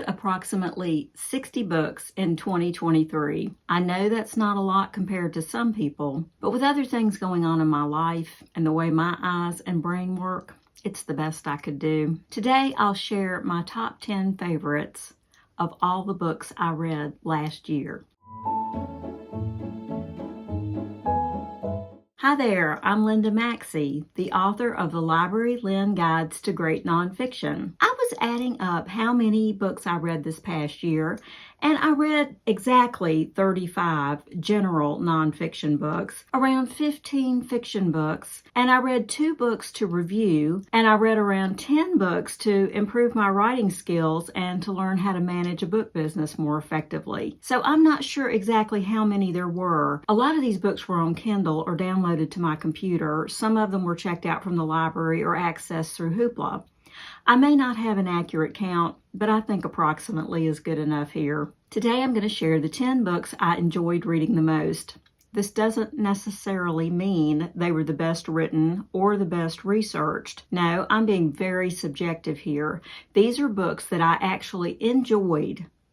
read approximately 60 books in 2023. I know that's not a lot compared to some people, but with other things going on in my life and the way my eyes and brain work, it's the best I could do. Today, I'll share my top 10 favorites of all the books I read last year. Hi there, I'm Linda Maxey, the author of the Library Lynn Guides to Great Nonfiction. I was adding up how many books I read this past year, and I read exactly 35 general nonfiction books, around 15 fiction books, and I read 2 books to review, and I read around 10 books to improve my writing skills and to learn how to manage a book business more effectively. So I'm not sure exactly how many there were. A lot of these books were on Kindle or downloaded to my computer. Some of them were checked out from the library or accessed through Hoopla. I may not have an accurate count, but I think approximately is good enough here. Today I'm going to share the 10 books I enjoyed reading the most. This doesn't necessarily mean they were the best written or the best researched. No, I'm being very subjective here. These are books that I actually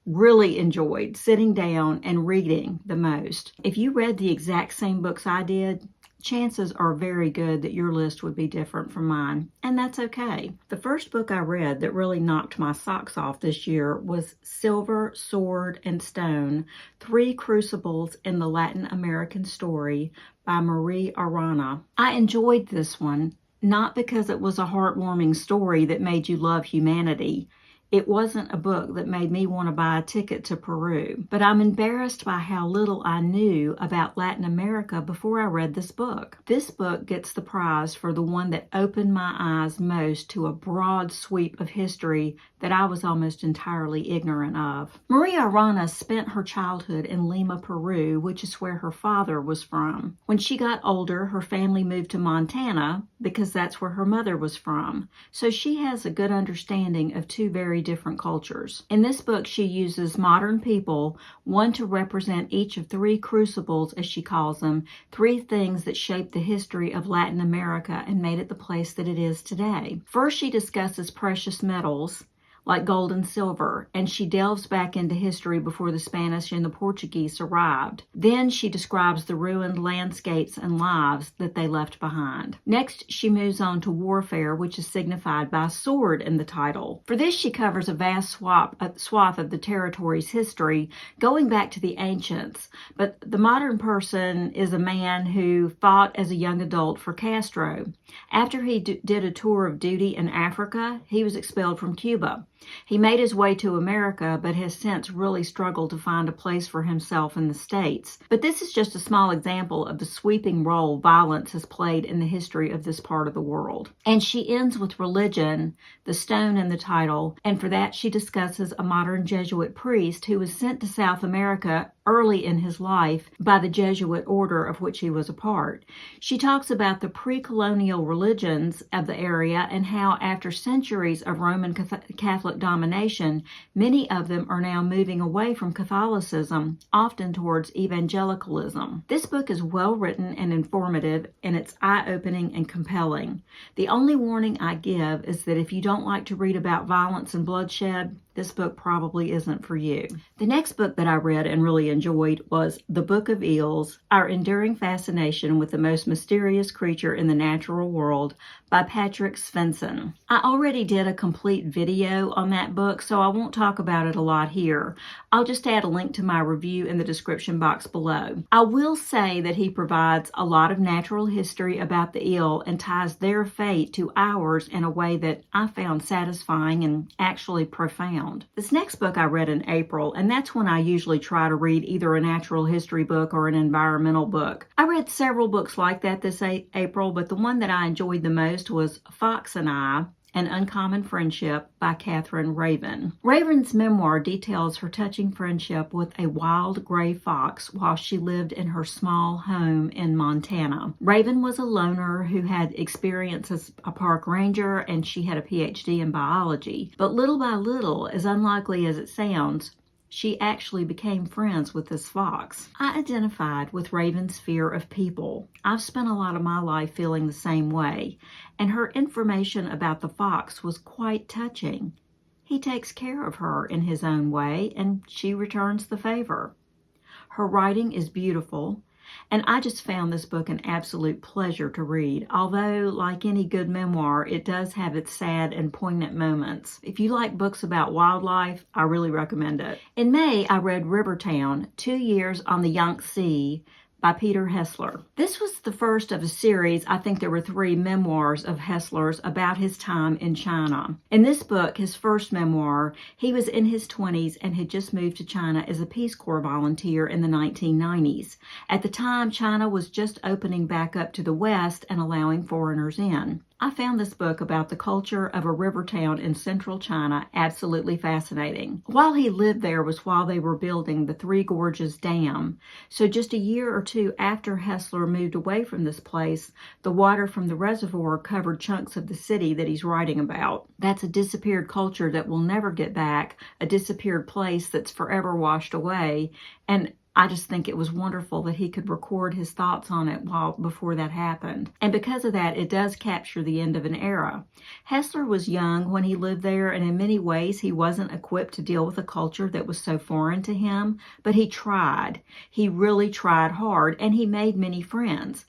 really enjoyed sitting down and reading the most. If you read the exact same books I did, chances are very good that your list would be different from mine, and that's okay. The first book I read that really knocked my socks off this year was Silver, Sword, and Stone, 3 Crucibles in the Latin American Story by Maria Arana. I enjoyed this one, not because it was a heartwarming story that made you love humanity. It wasn't a book that made me want to buy a ticket to Peru, but I'm embarrassed by how little I knew about Latin America before I read this book. This book gets the prize for the one that opened my eyes most to a broad sweep of history that I was almost entirely ignorant of. Maria Arana spent her childhood in Lima, Peru, which is where her father was from. When she got older, her family moved to Montana because that's where her mother was from. So she has a good understanding of 2 very different cultures. In this book, she uses modern people, one to represent each of 3 crucibles, as she calls them, 3 things that shaped the history of Latin America and made it the place that it is today. First, she discusses precious metals like gold and silver, and she delves back into history before the Spanish and the Portuguese arrived. Then she describes the ruined landscapes and lives that they left behind. Next, she moves on to warfare, which is signified by sword in the title. For this, she covers a vast swath of the territory's history, going back to the ancients, but the modern person is a man who fought as a young adult for Castro. After he did a tour of duty in Africa, he was expelled from Cuba. He made his way to America, but has since really struggled to find a place for himself in the States. But this is just a small example of the sweeping role violence has played in the history of this part of the world. And she ends with religion, the stone in the title, and for that she discusses a modern Jesuit priest who was sent to South America early in his life by the Jesuit order of which he was a part. She talks about the pre-colonial religions of the area and how after centuries of Roman Catholic domination, many of them are now moving away from Catholicism, often towards evangelicalism. This book is well written and informative, and it's eye-opening and compelling. The only warning I give is that if you don't like to read about violence and bloodshed, this book probably isn't for you. The next book that I read and really enjoyed was The Book of Eels, Our Enduring Fascination with the Most Mysterious Creature in the Natural World by Patrick Svensson. I already did a complete video on that book, so I won't talk about it a lot here. I'll just add a link to my review in the description box below. I will say that he provides a lot of natural history about the eel and ties their fate to ours in a way that I found satisfying and actually profound. This next book I read in April, and that's when I usually try to read either a natural history book or an environmental book. I read several books like that this April, but the one that I enjoyed the most was Fox and I, An Uncommon Friendship by Catherine Raven. Raven's memoir details her touching friendship with a wild gray fox while she lived in her small home in Montana. Raven was a loner who had experience as a park ranger, and she had a PhD in biology. But little by little, as unlikely as it sounds, she actually became friends with this fox. I identified with Raven's fear of people. I've spent a lot of my life feeling the same way, and her information about the fox was quite touching. He takes care of her in his own way, and she returns the favor. Her writing is beautiful, and I just found this book an absolute pleasure to read, although, like any good memoir, it does have its sad and poignant moments. If you like books about wildlife, I really recommend it. In May, I read Rivertown, 2 Years on the Yangtze, by Peter Hessler. This was the first of a series. I think there were 3 memoirs of Hessler's about his time in China. In this book, his first memoir, he was in his 20s and had just moved to China as a Peace Corps volunteer in the 1990s. At the time, China was just opening back up to the West and allowing foreigners in. I found this book about the culture of a river town in central China absolutely fascinating. While he lived there was while they were building the Three Gorges Dam. So just a year or 2 after Hessler moved away from this place, the water from the reservoir covered chunks of the city that he's writing about. That's a disappeared culture that will never get back, a disappeared place that's forever washed away, and I just think it was wonderful that he could record his thoughts on it before that happened. And because of that, it does capture the end of an era. Hessler was young when he lived there, and in many ways he wasn't equipped to deal with a culture that was so foreign to him, but he tried. He really tried hard, and he made many friends.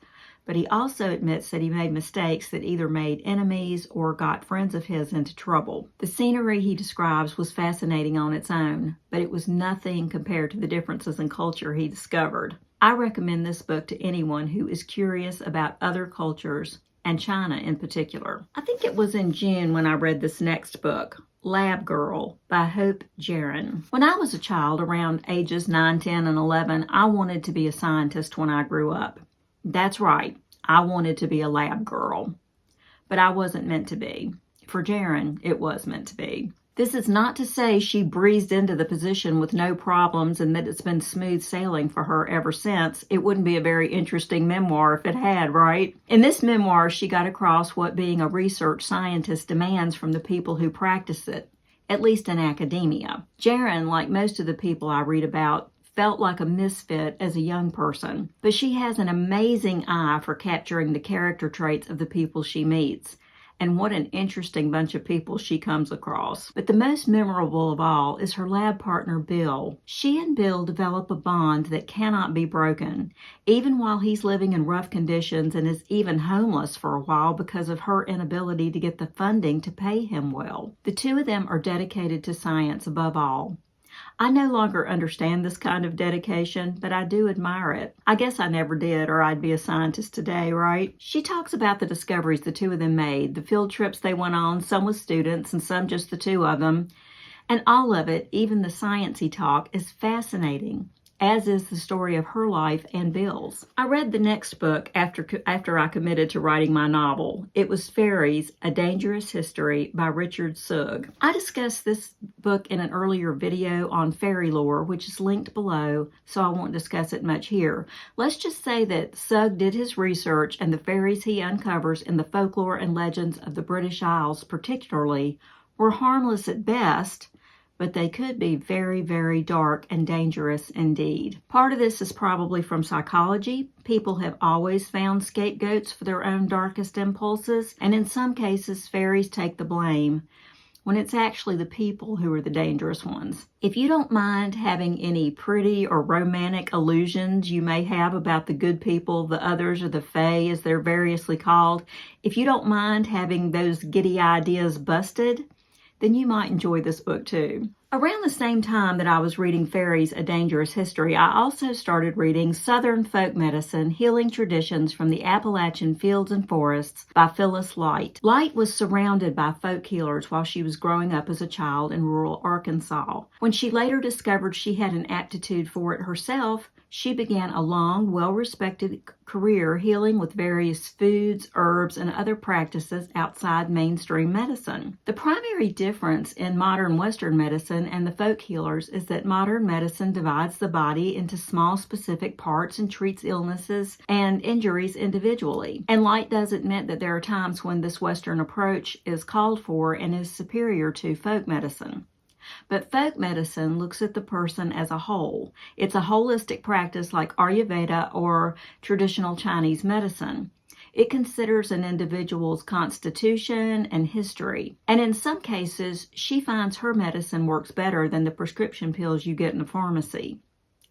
But he also admits that he made mistakes that either made enemies or got friends of his into trouble. The scenery he describes was fascinating on its own, but it was nothing compared to the differences in culture he discovered. I recommend this book to anyone who is curious about other cultures, and China in particular. I think it was in June when I read this next book, Lab Girl by Hope Jaron. When I was a child, around ages 9, 10, and 11, I wanted to be a scientist when I grew up. That's right, I wanted to be a lab girl, but I wasn't meant to be. For Jaron, it was meant to be. This is not to say she breezed into the position with no problems and that it's been smooth sailing for her ever since. It wouldn't be a very interesting memoir if it had, right? In this memoir, she got across what being a research scientist demands from the people who practice it, at least in academia. Jaron, like most of the people I read about, felt like a misfit as a young person, but she has an amazing eye for capturing the character traits of the people she meets. And what an interesting bunch of people she comes across. But the most memorable of all is her lab partner, Bill. She and Bill develop a bond that cannot be broken, even while he's living in rough conditions and is even homeless for a while because of her inability to get the funding to pay him well. The two of them are dedicated to science above all. I no longer understand this kind of dedication, but I do admire it. I guess I never did, or I'd be a scientist today, right? She talks about the discoveries the two of them made, the field trips they went on, some with students and some just the two of them. And all of it, even the sciencey talk, is fascinating, as is the story of her life and Bill's. I read the next book after I committed to writing my novel. It was Fairies, A Dangerous History by Richard Sugg. I discussed this book in an earlier video on fairy lore, which is linked below, so I won't discuss it much here. Let's just say that Sugg did his research, and the fairies he uncovers in the folklore and legends of the British Isles particularly were harmless at best, but they could be very, very dark and dangerous indeed. Part of this is probably from psychology. People have always found scapegoats for their own darkest impulses, and in some cases, fairies take the blame when it's actually the people who are the dangerous ones. If you don't mind having any pretty or romantic illusions you may have about the good people, the others, or the fae as they're variously called, if you don't mind having those giddy ideas busted, then you might enjoy this book too. Around the same time that I was reading Fairies, A Dangerous History, I also started reading Southern Folk Medicine, Healing Traditions from the Appalachian Fields and Forests by Phyllis Light. Light was surrounded by folk healers while she was growing up as a child in rural Arkansas. When she later discovered she had an aptitude for it herself, she began a long, well-respected career healing with various foods, herbs, and other practices outside mainstream medicine. The primary difference in modern Western medicine and the folk healers is that modern medicine divides the body into small specific parts and treats illnesses and injuries individually. And Light does admit that there are times when this Western approach is called for and is superior to folk medicine. But folk medicine looks at the person as a whole. It's a holistic practice like Ayurveda or traditional Chinese medicine. It considers an individual's constitution and history. And in some cases, she finds her medicine works better than the prescription pills you get in a pharmacy.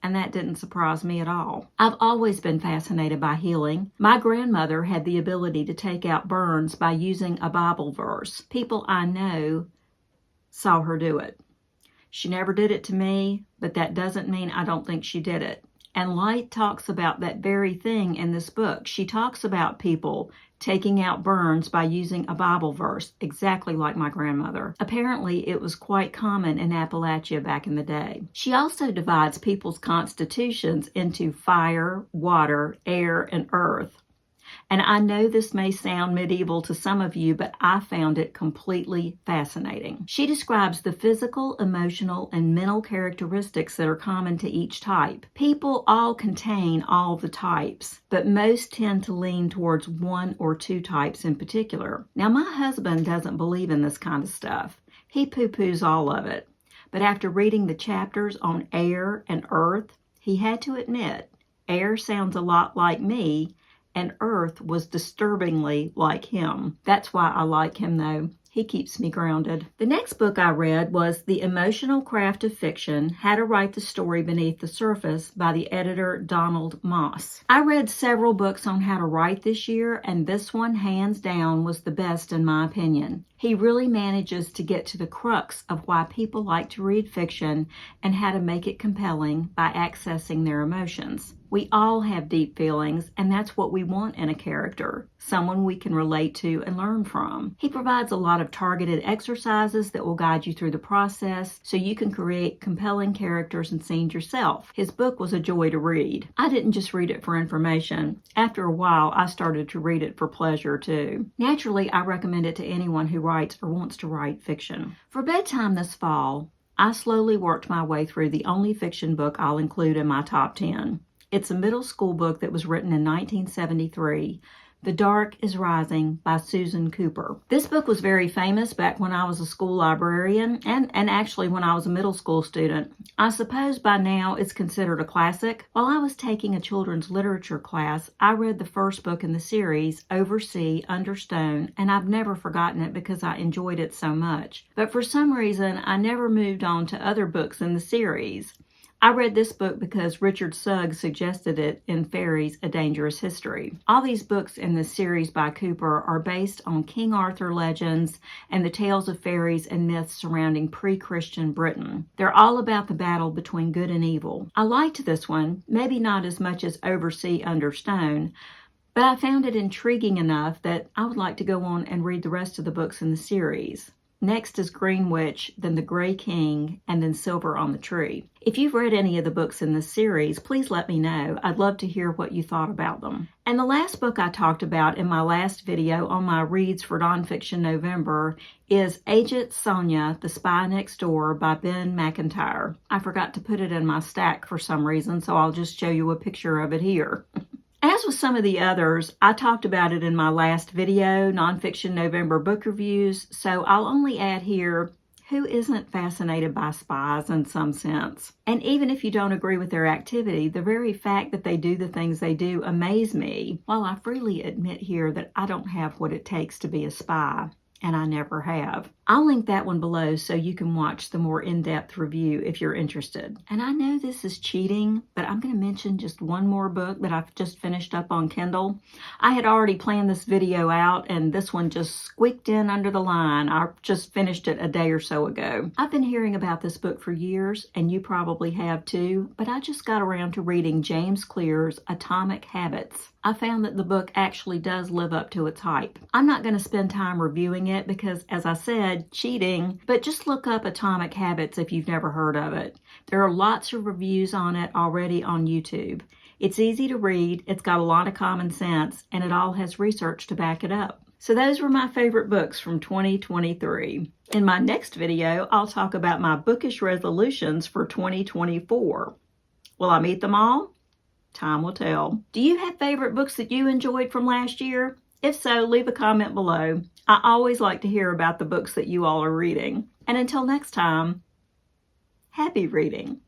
And that didn't surprise me at all. I've always been fascinated by healing. My grandmother had the ability to take out burns by using a Bible verse. People I know saw her do it. She never did it to me, but that doesn't mean I don't think she did it. And Light talks about that very thing in this book. She talks about people taking out burns by using a Bible verse, exactly like my grandmother. Apparently, it was quite common in Appalachia back in the day. She also divides people's constitutions into fire, water, air, and earth. And I know this may sound medieval to some of you, but I found it completely fascinating. She describes the physical, emotional, and mental characteristics that are common to each type. People all contain all the types, but most tend to lean towards one or two types in particular. Now, my husband doesn't believe in this kind of stuff. He poo-poos all of it. But after reading the chapters on air and earth, he had to admit, air sounds a lot like me, and earth was disturbingly like him. That's why I like him, though. He keeps me grounded. The next book I read was The Emotional Craft of Fiction, How to Write the Story Beneath the Surface by the editor Donald Moss. I read several books on how to write this year, and this one, hands down, was the best in my opinion. He really manages to get to the crux of why people like to read fiction and how to make it compelling by accessing their emotions. We all have deep feelings, and that's what we want in a character, someone we can relate to and learn from. He provides a lot of targeted exercises that will guide you through the process so you can create compelling characters and scenes yourself. His book was a joy to read. I didn't just read it for information. After a while, I started to read it for pleasure too. Naturally, I recommend it to anyone who writes or wants to write fiction. For bedtime this fall, I slowly worked my way through the only fiction book I'll include in my top 10. It's a middle school book that was written in 1973, The Dark is Rising by Susan Cooper. This book was very famous back when I was a school librarian and actually when I was a middle school student. I suppose by now it's considered a classic. While I was taking a children's literature class, I read the first book in the series, Over Sea, Under Stone, and I've never forgotten it because I enjoyed it so much. But for some reason, I never moved on to other books in the series. I read this book because Richard Suggs suggested it in Fairies, A Dangerous History. All these books in this series by Cooper are based on King Arthur legends and the tales of fairies and myths surrounding pre-Christian Britain. They're all about the battle between good and evil. I liked this one, maybe not as much as Over Sea, Under Stone, but I found it intriguing enough that I would like to go on and read the rest of the books in the series. Next is Green Witch, then The Grey King, and then Silver on the Tree. If you've read any of the books in this series, please let me know. I'd love to hear what you thought about them. And the last book I talked about in my last video on my Reads for Nonfiction November is Agent Sonia, The Spy Next Door by Ben McIntyre. I forgot to put it in my stack for some reason, so I'll just show you a picture of it here. As with some of the others, I talked about it in my last video, Nonfiction November Book Reviews, so I'll only add here, who isn't fascinated by spies in some sense? And even if you don't agree with their activity, the very fact that they do the things they do amaze me, while I freely admit here that I don't have what it takes to be a spy. And I never have. I'll link that one below so you can watch the more in-depth review if you're interested. And I know this is cheating, but I'm going to mention just one more book that I've just finished up on Kindle. I had already planned this video out, and this one just squeaked in under the line. I just finished it a day or so ago. I've been hearing about this book for years, and you probably have too, but I just got around to reading James Clear's Atomic Habits. I found that the book actually does live up to its hype. I'm not going to spend time reviewing it because, as I said, cheating, but just look up Atomic Habits if you've never heard of it. There are lots of reviews on it already on YouTube. It's easy to read, it's got a lot of common sense, and it all has research to back it up. So those were my favorite books from 2023. In my next video, I'll talk about my bookish resolutions for 2024. Will I meet them all? Time will tell. Do you have favorite books that you enjoyed from last year? If so, leave a comment below. I always like to hear about the books that you all are reading. And until next time, happy reading.